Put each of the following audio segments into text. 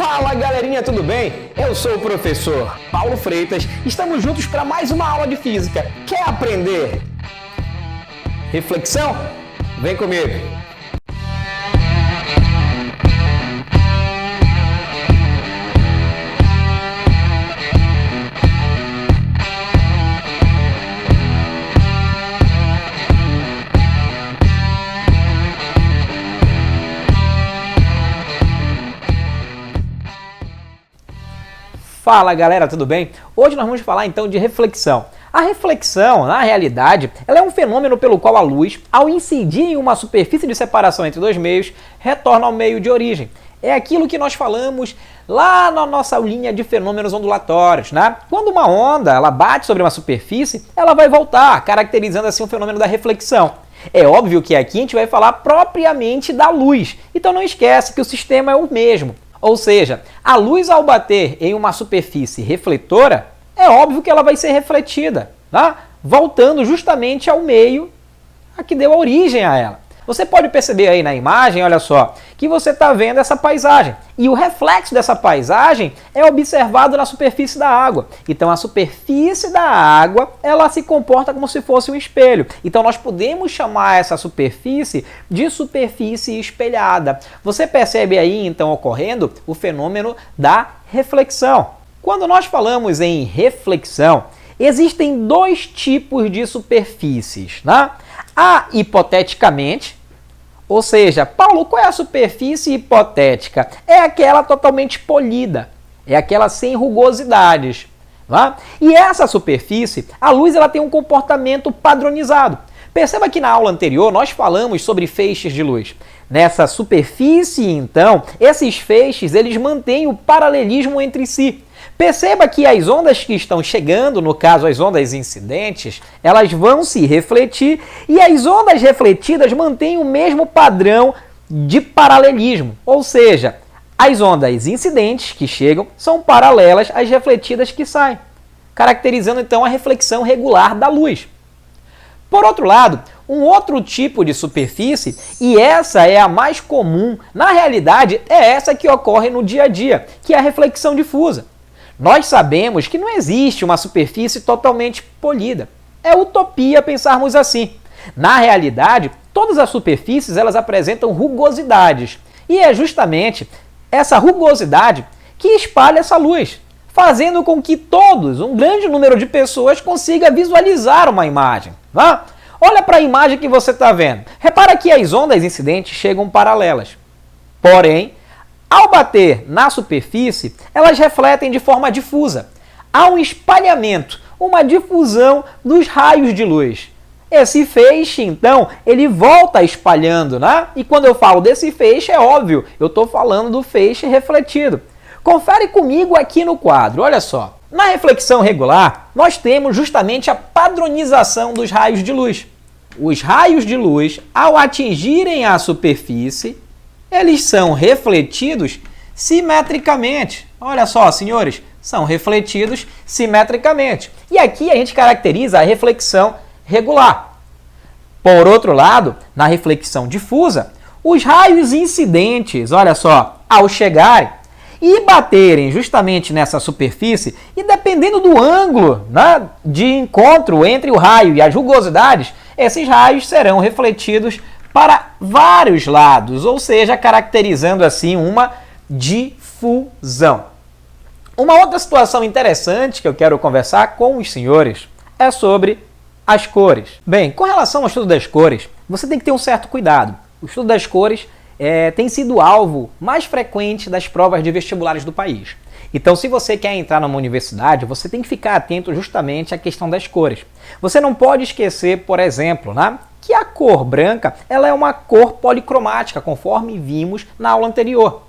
Fala galerinha, tudo bem? Eu sou o professor Paulo Freitas, estamos juntos para mais uma aula de física. Quer aprender? Reflexão? Vem comigo! Fala galera, tudo bem? Hoje nós vamos falar então de reflexão. A reflexão, na realidade, ela é um fenômeno pelo qual a luz, ao incidir em uma superfície de separação entre dois meios, retorna ao meio de origem. É aquilo que nós falamos lá na nossa linha de fenômenos ondulatórios, né? Quando uma onda ela bate sobre uma superfície, ela vai voltar, caracterizando assim o fenômeno da reflexão. É óbvio que aqui a gente vai falar propriamente da luz, então não esquece que o sistema é o mesmo. Ou seja, a luz ao bater em uma superfície refletora, é óbvio que ela vai ser refletida, tá? Voltando justamente ao meio a que deu origem a ela. Você pode perceber aí na imagem, olha só, que você está vendo essa paisagem. E o reflexo dessa paisagem é observado na superfície da água. Então a superfície da água, ela se comporta como se fosse um espelho. Então nós podemos chamar essa superfície de superfície espelhada. Você percebe aí então ocorrendo o fenômeno da reflexão. Quando nós falamos em reflexão, existem dois tipos de superfícies, né? A hipoteticamente, ou seja, Paulo, qual é a superfície hipotética? É aquela totalmente polida, é aquela sem rugosidades. Né? E essa superfície, a luz ela tem um comportamento padronizado. Perceba que na aula anterior nós falamos sobre feixes de luz. Nessa superfície, então, esses feixes eles mantêm o paralelismo entre si. Perceba que as ondas que estão chegando, no caso as ondas incidentes, elas vão se refletir e as ondas refletidas mantêm o mesmo padrão de paralelismo. Ou seja, as ondas incidentes que chegam são paralelas às refletidas que saem, caracterizando então a reflexão regular da luz. Por outro lado, um outro tipo de superfície, e essa é a mais comum, na realidade é essa que ocorre no dia a dia, que é a reflexão difusa. Nós sabemos que não existe uma superfície totalmente polida. É utopia pensarmos assim. Na realidade, todas as superfícies elas apresentam rugosidades. E é justamente essa rugosidade que espalha essa luz, fazendo com que todos, um grande número de pessoas, consiga visualizar uma imagem. Tá? Olha para a imagem que você está vendo. Repara que as ondas incidentes chegam paralelas. Porém, ao bater na superfície, elas refletem de forma difusa. Há um espalhamento, uma difusão dos raios de luz. Esse feixe, então, ele volta espalhando, né? E quando eu falo desse feixe, é óbvio, eu estou falando do feixe refletido. Confere comigo aqui no quadro, olha só. Na reflexão regular, nós temos justamente a padronização dos raios de luz. Os raios de luz, ao atingirem a superfície, eles são refletidos simetricamente. Olha só, senhores, são refletidos simetricamente. E aqui a gente caracteriza a reflexão regular. Por outro lado, na reflexão difusa, os raios incidentes, olha só, ao chegarem e baterem justamente nessa superfície, e dependendo do ângulo, né, de encontro entre o raio e as rugosidades, esses raios serão refletidos para vários lados, ou seja, caracterizando assim uma difusão. Uma outra situação interessante que eu quero conversar com os senhores é sobre as cores. Bem, com relação ao estudo das cores, você tem que ter um certo cuidado. O estudo das cores tem sido alvo mais frequente das provas de vestibulares do país. Então, se você quer entrar numa universidade, você tem que ficar atento justamente à questão das cores. Você não pode esquecer, por exemplo, né, que a cor branca ela é uma cor policromática, conforme vimos na aula anterior.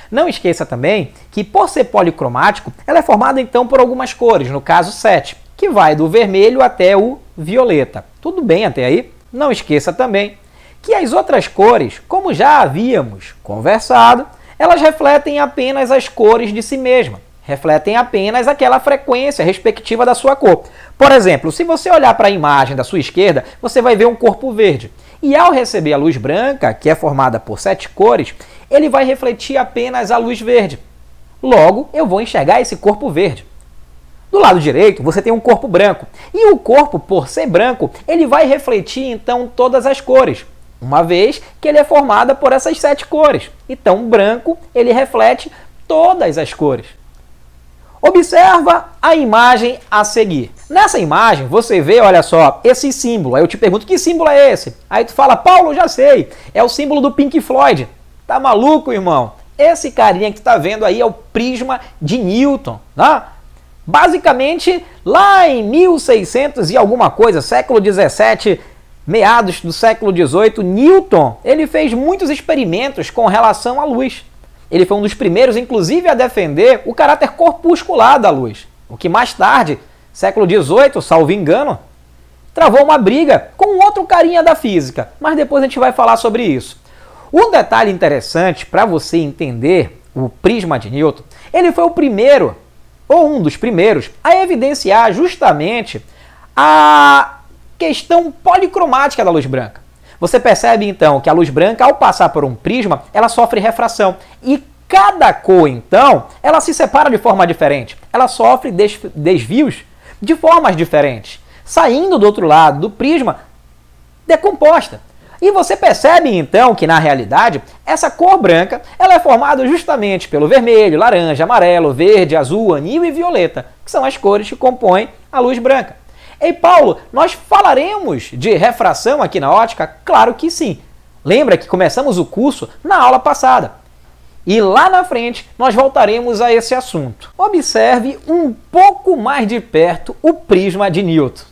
Não esqueça também que, por ser policromático, ela é formada então por algumas cores, no caso 7, que vai do vermelho até o violeta. Tudo bem até aí? Não esqueça também que as outras cores, como já havíamos conversado, elas refletem apenas as cores de si mesma, refletem apenas aquela frequência respectiva da sua cor. Por exemplo, se você olhar para a imagem da sua esquerda, você vai ver um corpo verde. E ao receber a luz branca, que é formada por 7 cores, ele vai refletir apenas a luz verde. Logo, eu vou enxergar esse corpo verde. Do lado direito, você tem um corpo branco. E o corpo, por ser branco, ele vai refletir, então, todas as cores, uma vez que ele é formado por essas 7 cores. Então, branco, ele reflete todas as cores. Observa a imagem a seguir. Nessa imagem, você vê, olha só, esse símbolo. Aí eu te pergunto, que símbolo é esse? Aí tu fala, Paulo, já sei. É o símbolo do Pink Floyd. Tá maluco, irmão? Esse carinha que tu tá vendo aí é o prisma de Newton, tá? Basicamente, lá em 1600 e alguma coisa, século 17, meados do século 18, Newton, ele fez muitos experimentos com relação à luz. Ele foi um dos primeiros, inclusive, a defender o caráter corpuscular da luz, o que mais tarde, século 18, salvo engano, travou uma briga com outro carinha da física, mas depois a gente vai falar sobre isso. Um detalhe interessante para você entender o prisma de Newton, ele foi o primeiro, ou um dos primeiros, a evidenciar justamente a questão policromática da luz branca. Você percebe então que a luz branca, ao passar por um prisma, ela sofre refração. E cada cor, então, ela se separa de forma diferente. Ela sofre desvios de formas diferentes, saindo do outro lado do prisma decomposta. E você percebe então que, na realidade, essa cor branca ela é formada justamente pelo vermelho, laranja, amarelo, verde, azul, anil e violeta, que são as cores que compõem a luz branca. Ei, Paulo, nós falaremos de refração aqui na ótica? Claro que sim. Lembra que começamos o curso na aula passada. E lá na frente nós voltaremos a esse assunto. Observe um pouco mais de perto o prisma de Newton.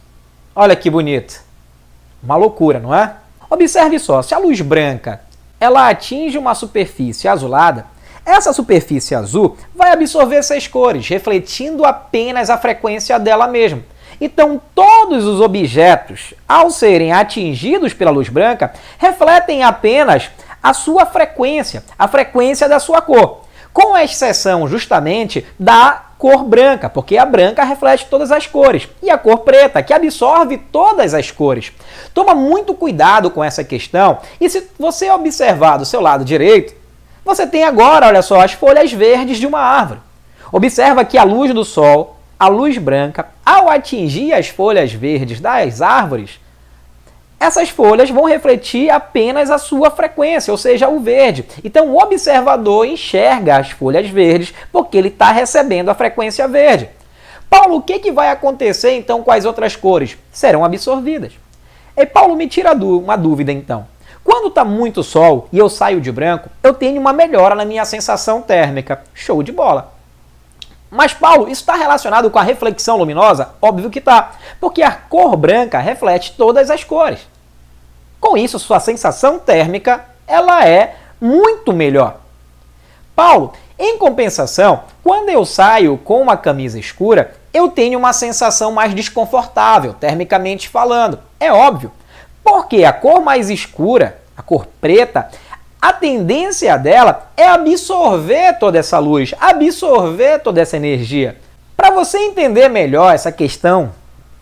Olha que bonito. Uma loucura, não é? Observe só, se a luz branca ela atinge uma superfície azulada, essa superfície azul vai absorver essas cores, refletindo apenas a frequência dela mesma. Então, todos os objetos, ao serem atingidos pela luz branca, refletem apenas a sua frequência, a frequência da sua cor, com exceção justamente da cor branca, porque a branca reflete todas as cores, e a cor preta, que absorve todas as cores. Toma muito cuidado com essa questão, e se você observar do seu lado direito, você tem agora, olha só, as folhas verdes de uma árvore. Observa que a luz do sol, a luz branca, ao atingir as folhas verdes das árvores, essas folhas vão refletir apenas a sua frequência, ou seja, o verde. Então o observador enxerga as folhas verdes porque ele está recebendo a frequência verde. Paulo, o que vai acontecer então com as outras cores? Serão absorvidas. E Paulo, me tira uma dúvida então. Quando está muito sol e eu saio de branco, eu tenho uma melhora na minha sensação térmica. Show de bola! Mas, Paulo, isso está relacionado com a reflexão luminosa? Óbvio que está, porque a cor branca reflete todas as cores. Com isso, sua sensação térmica ela é muito melhor. Paulo, em compensação, quando eu saio com uma camisa escura, eu tenho uma sensação mais desconfortável, termicamente falando. É óbvio, porque a cor mais escura, a cor preta, a tendência dela é absorver toda essa luz, absorver toda essa energia. Para você entender melhor essa questão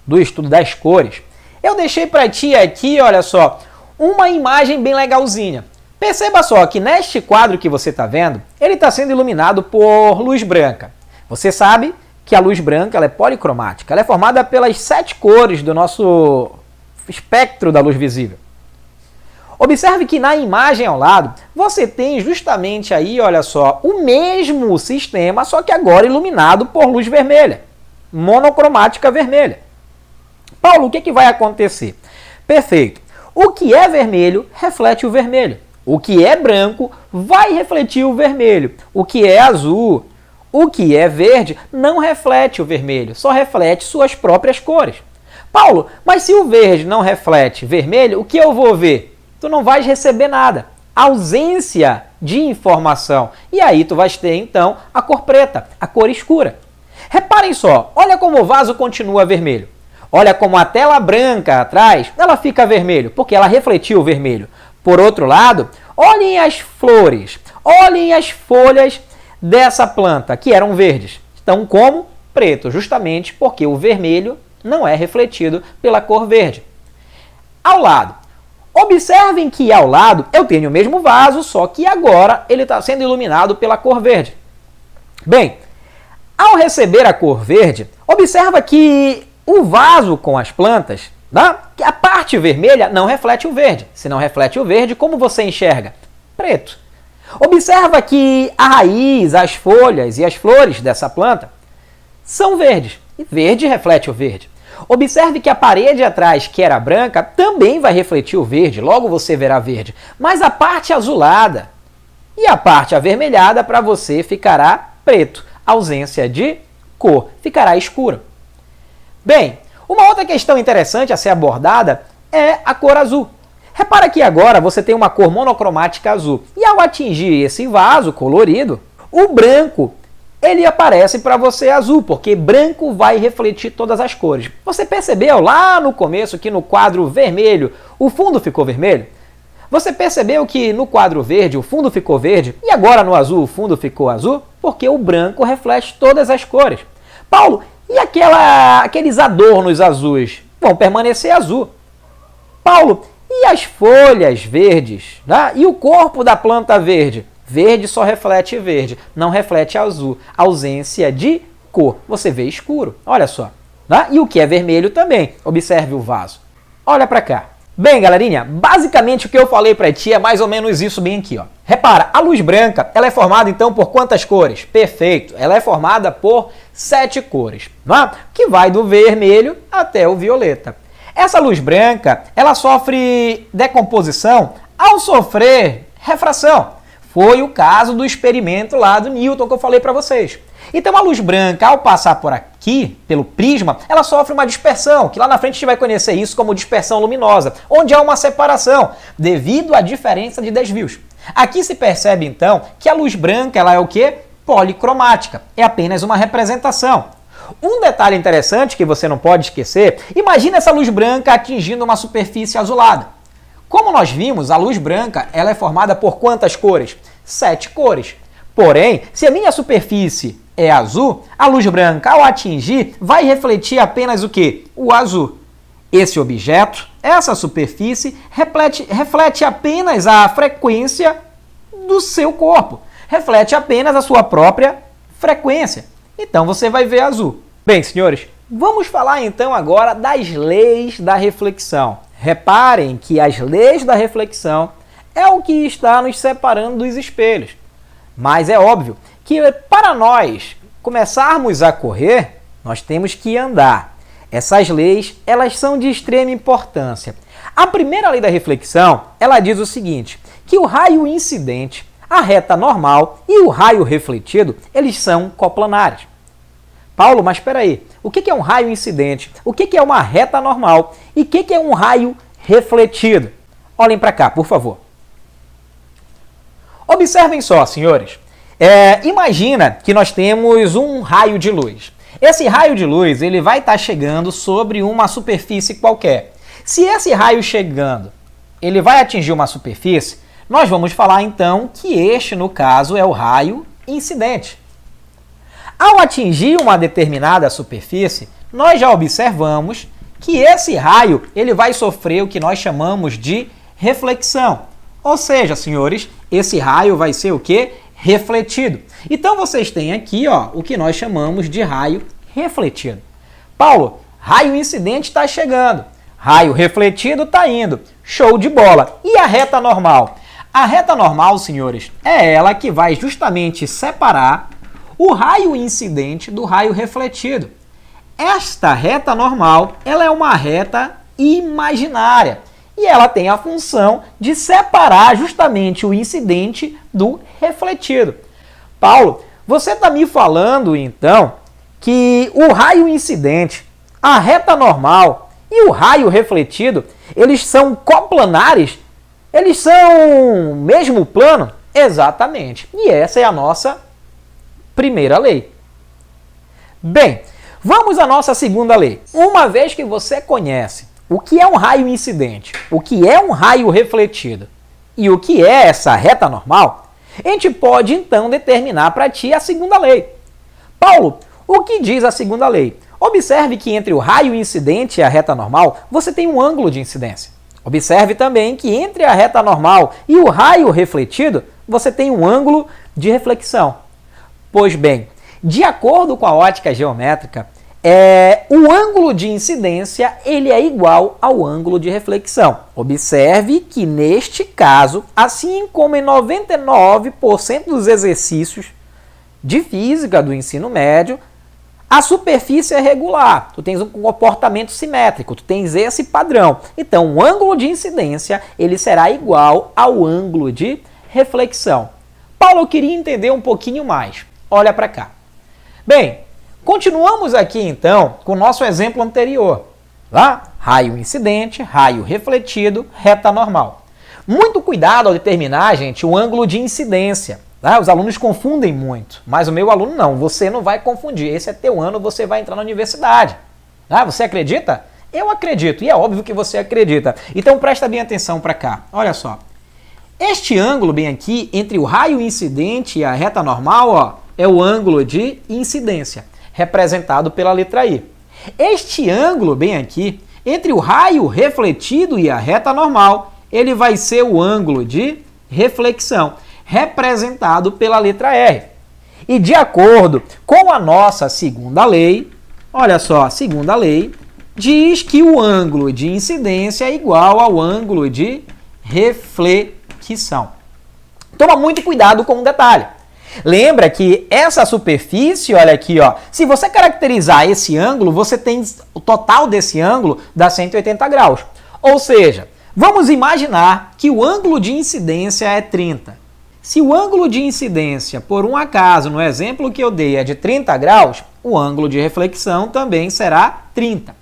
do estudo das cores, eu deixei para ti aqui, olha só, uma imagem bem legalzinha. Perceba só que neste quadro que você está vendo, ele está sendo iluminado por luz branca. Você sabe que a luz branca ela é policromática, ela é formada pelas 7 cores do nosso espectro da luz visível. Observe que na imagem ao lado, você tem justamente aí, olha só, o mesmo sistema, só que agora iluminado por luz vermelha, monocromática vermelha. Paulo, o que vai acontecer? Perfeito. O que é vermelho, reflete o vermelho. O que é branco, vai refletir o vermelho. O que é azul, o que é verde, não reflete o vermelho, só reflete suas próprias cores. Paulo, mas se o verde não reflete vermelho, o que eu vou ver? Tu não vais receber nada. Ausência de informação. E aí tu vais ter, então, a cor preta, a cor escura. Reparem só, olha como o vaso continua vermelho. Olha como a tela branca atrás, ela fica vermelho, porque ela refletiu o vermelho. Por outro lado, olhem as flores, olhem as folhas dessa planta, que eram verdes. Estão como preto, justamente porque o vermelho não é refletido pela cor verde. Ao lado, observem que ao lado eu tenho o mesmo vaso, só que agora ele está sendo iluminado pela cor verde. Bem, ao receber a cor verde, observa que o vaso com as plantas, que a parte vermelha não reflete o verde. Se não reflete o verde, como você enxerga? Preto. Observa que a raiz, as folhas e as flores dessa planta são verdes. E verde reflete o verde. Observe que a parede atrás, que era branca, também vai refletir o verde, logo você verá verde. Mas a parte azulada e a parte avermelhada para você ficará preto. Ausência de cor, ficará escura. Bem, uma outra questão interessante a ser abordada é a cor azul. Repara que agora você tem uma cor monocromática azul. E ao atingir esse vaso colorido, o branco ele aparece para você azul, porque branco vai refletir todas as cores. Você percebeu lá no começo que no quadro vermelho o fundo ficou vermelho? Você percebeu que no quadro verde o fundo ficou verde e agora no azul o fundo ficou azul? Porque o branco reflete todas as cores. Paulo, e aqueles adornos azuis vão permanecer azul? Paulo, e as folhas verdes? E o corpo da planta verde? Verde só reflete verde, não reflete azul. Ausência de cor. Você vê escuro, olha só. E o que é vermelho também. Observe o vaso. Olha para cá. Bem, galerinha, basicamente o que eu falei para ti é mais ou menos isso bem aqui. Ó. Repara, a luz branca ela é formada então por quantas cores? Perfeito, ela é formada por 7 cores, que vai do vermelho até o violeta. Essa luz branca ela sofre decomposição ao sofrer refração. Foi o caso do experimento lá do Newton que eu falei para vocês. Então a luz branca, ao passar por aqui, pelo prisma, ela sofre uma dispersão, que lá na frente a gente vai conhecer isso como dispersão luminosa, onde há uma separação, devido à diferença de desvios. Aqui se percebe então que a luz branca ela é o quê? Policromática, é apenas uma representação. Um detalhe interessante que você não pode esquecer, imagina essa luz branca atingindo uma superfície azulada. Como nós vimos, a luz branca ela é formada por quantas cores? 7 cores. Porém, se a minha superfície é azul, a luz branca, ao atingir, vai refletir apenas o quê? O azul. Esse objeto, essa superfície, reflete apenas a frequência do seu corpo. Reflete apenas a sua própria frequência. Então você vai ver azul. Bem, senhores, vamos falar então agora das leis da reflexão. Reparem que as leis da reflexão é o que está nos separando dos espelhos. Mas é óbvio que para nós começarmos a correr, nós temos que andar. Essas leis, elas são de extrema importância. A primeira lei da reflexão, ela diz o seguinte, que o raio incidente, a reta normal e o raio refletido, eles são coplanares. Paulo, mas espera aí, o que é um raio incidente? O que é uma reta normal? E o que é um raio refletido? Olhem para cá, por favor. Observem só, senhores. Imagina que nós temos um raio de luz. Esse raio de luz ele vai estar chegando sobre uma superfície qualquer. Se esse raio chegando, ele vai atingir uma superfície, nós vamos falar então que este, no caso, é o raio incidente. Ao atingir uma determinada superfície, nós já observamos que esse raio ele vai sofrer o que nós chamamos de reflexão. Ou seja, senhores, esse raio vai ser o quê? Refletido. Então vocês têm aqui o que nós chamamos de raio refletido. Paulo, raio incidente está chegando, raio refletido está indo. Show de bola. E a reta normal? A reta normal, senhores, é ela que vai justamente separar o raio incidente do raio refletido. Esta reta normal, ela é uma reta imaginária e ela tem a função de separar justamente o incidente do refletido. Paulo, você está me falando então que o raio incidente, a reta normal e o raio refletido, eles são coplanares? Eles são mesmo plano? Exatamente. E essa é a nossa primeira lei. Bem, vamos à nossa segunda lei. Uma vez que você conhece o que é um raio incidente, o que é um raio refletido e o que é essa reta normal, a gente pode então determinar para ti a segunda lei. Paulo, o que diz a segunda lei? Observe que entre o raio incidente e a reta normal, você tem um ângulo de incidência. Observe também que entre a reta normal e o raio refletido, você tem um ângulo de reflexão. Pois bem, de acordo com a ótica geométrica, o ângulo de incidência ele é igual ao ângulo de reflexão. Observe que neste caso, assim como em 99% dos exercícios de física do ensino médio, a superfície é regular, tu tens um comportamento simétrico, tu tens esse padrão. Então, o ângulo de incidência ele será igual ao ângulo de reflexão. Paulo, eu queria entender um pouquinho mais. Olha para cá. Bem, continuamos aqui então com o nosso exemplo anterior. Lá, raio incidente, raio refletido, reta normal. Muito cuidado ao determinar, gente, o ângulo de incidência. Os alunos confundem muito, mas o meu aluno não, você não vai confundir. Esse é teu ano, você vai entrar na universidade. Você acredita? Eu acredito, e é óbvio que você acredita. Então presta bem atenção para cá, olha só. Este ângulo bem aqui, entre o raio incidente e a reta normal, ó, é o ângulo de incidência, representado pela letra I. Este ângulo bem aqui, entre o raio refletido e a reta normal, ele vai ser o ângulo de reflexão, representado pela letra R. E de acordo com a nossa segunda lei, olha só, a segunda lei diz que o ângulo de incidência é igual ao ângulo de reflexão. Toma muito cuidado com um detalhe. Lembra que essa superfície, olha aqui, ó, se você caracterizar esse ângulo, você tem o total desse ângulo dá 180 graus. Ou seja, vamos imaginar que o ângulo de incidência é 30. Se o ângulo de incidência, por um acaso, no exemplo que eu dei, é de 30 graus, o ângulo de reflexão também será 30.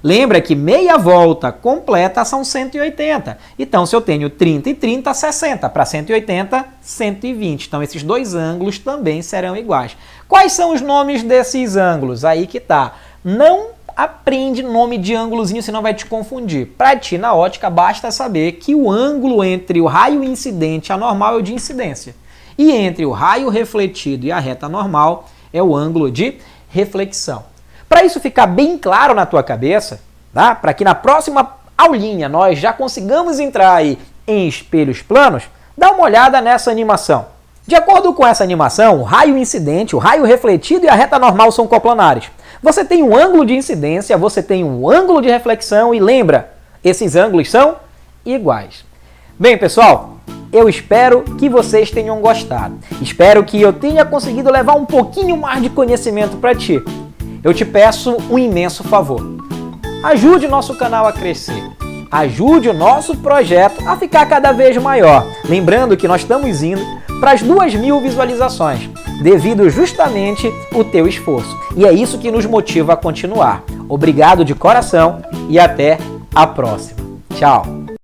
Lembra que meia volta completa são 180. Então, se eu tenho 30 e 30, 60. Para 180, 120. Então, esses dois ângulos também serão iguais. Quais são os nomes desses ângulos? Aí que tá. Não aprende nome de ângulozinho, senão vai te confundir. Para ti, na ótica, basta saber que o ângulo entre o raio incidente e a normal é o de incidência. E entre o raio refletido e a reta normal é o ângulo de reflexão. Para isso ficar bem claro na tua cabeça, tá? Para que na próxima aulinha nós já consigamos entrar aí em espelhos planos, dá uma olhada nessa animação. De acordo com essa animação, o raio incidente, o raio refletido e a reta normal são coplanares. Você tem um ângulo de incidência, você tem um ângulo de reflexão e lembra, esses ângulos são iguais. Bem, pessoal, eu espero que vocês tenham gostado. Espero que eu tenha conseguido levar um pouquinho mais de conhecimento para ti. Eu te peço um imenso favor. Ajude o nosso canal a crescer. Ajude o nosso projeto a ficar cada vez maior. Lembrando que nós estamos indo para as 2.000 visualizações, devido justamente ao teu esforço. E é isso que nos motiva a continuar. Obrigado de coração e até a próxima. Tchau!